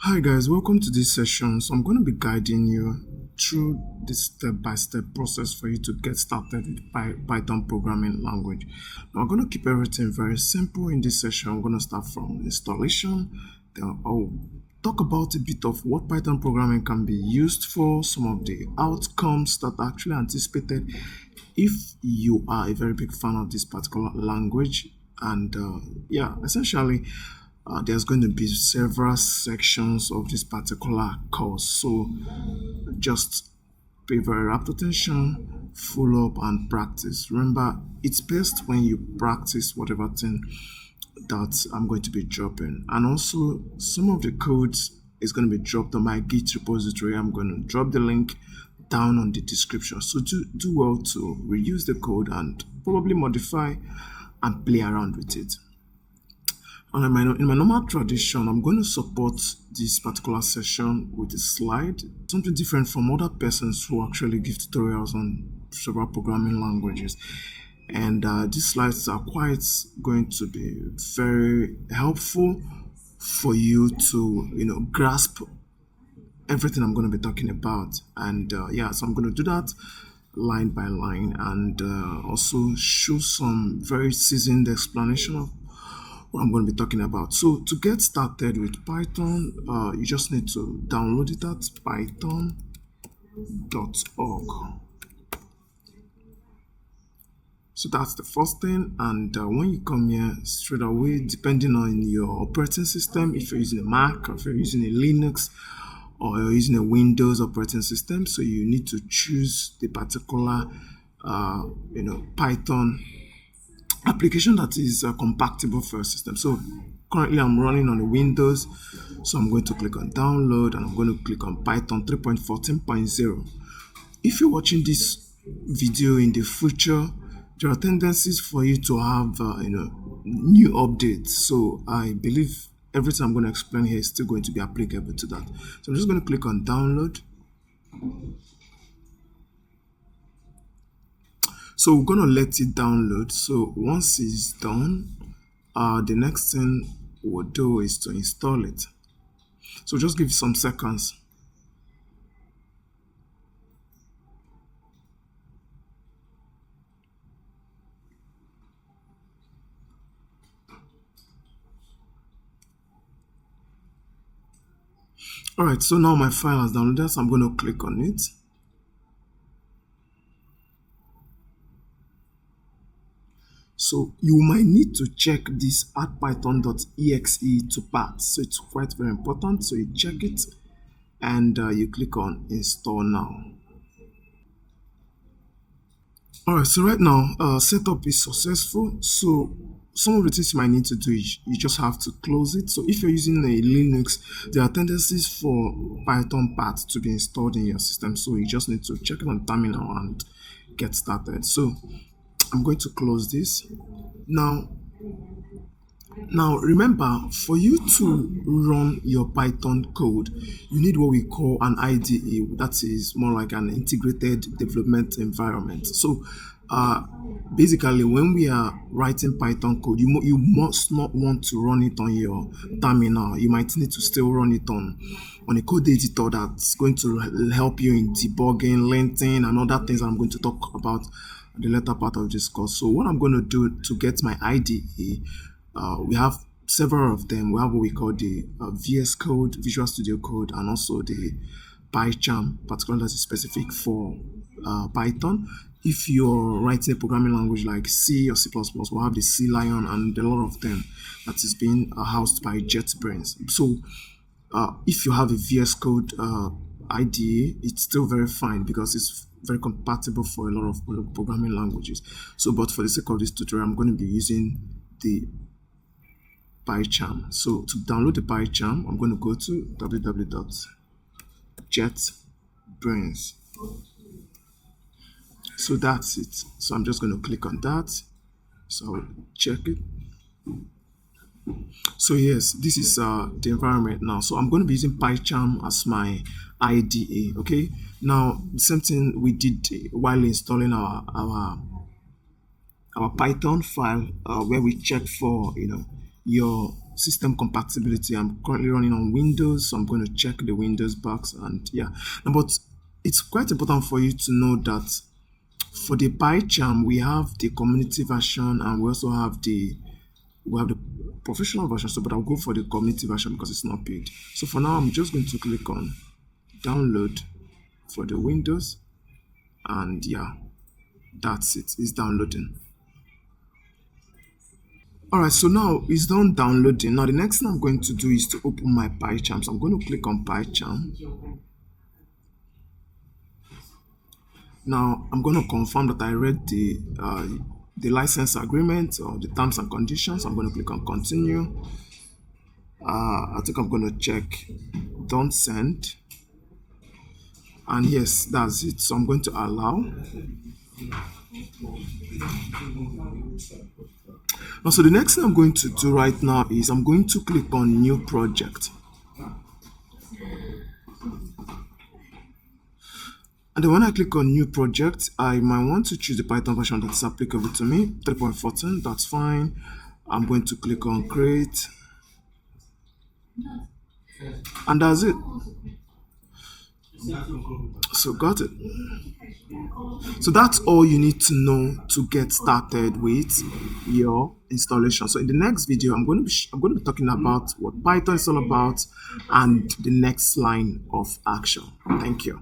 Hi guys, welcome to this session. So I'm going to be guiding you through this step-by-step process for you to get started with Python programming language. Now I'm going to keep everything very simple in this session. I'm going to start from installation. Then I'll talk about a bit of what Python programming can be used for, some of the outcomes that are actually anticipated if you are a very big fan of this particular language. And essentially, there's going to be several sections of this particular course, so just pay very rapt attention, follow up and practice. Remember, it's best when you practice whatever thing that I'm going to be dropping, and also some of the codes is going to be dropped on my Git repository. I'm going to drop the link down on the description, so do well to reuse the code and probably modify and play around with it. And in my normal tradition, I'm going to support this particular session with a slide, something different from other persons who actually give tutorials on several programming languages. And these slides are quite going to be very helpful for you to, grasp everything I'm going to be talking about. And so I'm going to do that line by line and also show some very seasoned explanation of what I'm going to be talking about. So to get started with Python, you just need to download it at python.org. So that's the first thing. And when you come here, straight away, depending on your operating system, if you're using a Mac, or if you're using a Linux, or you're using a Windows operating system, so you need to choose the particular Python application that is compatible for your system. So currently I'm running on a Windows, so I'm going to click on download and I'm going to click on Python 3.14.0. If you're watching this video in the future, there are tendencies for you to have new updates, so I believe everything I'm going to explain here is still going to be applicable to that. So I'm just going to click on download. So we're going to let it download. So once it's done, the next thing we'll do is to install it. So just give it some seconds. Alright, so now my file has downloaded, so I'm going to click on it. So you might need to check this add python.exe to path. So it's quite very important. So you check it and you click on install now. Alright, so right now setup is successful. So some of the things you might need to do is you just have to close it. So if you're using a Linux, there are tendencies for Python path to be installed in your system. So you just need to check it on terminal and get started. So I'm going to close this. Now remember, for you to run your Python code, you need what we call an IDE. That is more like an integrated development environment. So basically, when we are writing Python code, you must not want to run it on your terminal. You might need to still run it on a code editor that's going to help you in debugging, linting, and other things I'm going to talk about the later part of this course. So what I'm going to do to get my IDE, we have several of them. We have what we call the VS Code, Visual Studio Code, and also the PyCharm, particularly that is specific for Python. If you're writing a programming language like C or C++, we'll have the C Lion and a lot of them that is being housed by JetBrains. So if you have a VS Code IDE, it's still very fine because it's very compatible for a lot of programming languages. So, but for the sake of this tutorial, I'm going to be using the PyCharm. So to download the PyCharm, I'm going to go to www.jetbrains. So that's it. So I'm just going to click on that. So I'll check it. So yes, this is the environment now. So I'm going to be using PyCharm as my IDE. Okay. Now the same thing we did while installing our Python file, where we check for your system compatibility. I'm currently running on Windows, so I'm going to check the Windows box, and yeah. Now, but it's quite important for you to know that for the PyCharm, we have the community version, and we also have the professional version. So, but I'll go for the community version because it's not paid. So for now, I'm just going to click on download for the Windows, and yeah, that's it. It's downloading. All right, so now it's done downloading. Now the next thing I'm going to do is to open my PyCharm. So I'm going to click on PyCharm. Now I'm going to confirm that I read the license agreement or the terms and conditions. I'm going to click on continue. I think I'm going to check don't send. And yes, that's it. So I'm going to allow. Now, so the next thing I'm going to do right now is I'm going to click on new project. And then when I click on new project, I might want to choose the Python version that's applicable to me, 3.14, that's fine. I'm going to click on create. And that's it. So got it. So that's all you need to know to get started with your installation. So in the next video, I'm going to be talking about what Python is all about and the next line of action. Thank you.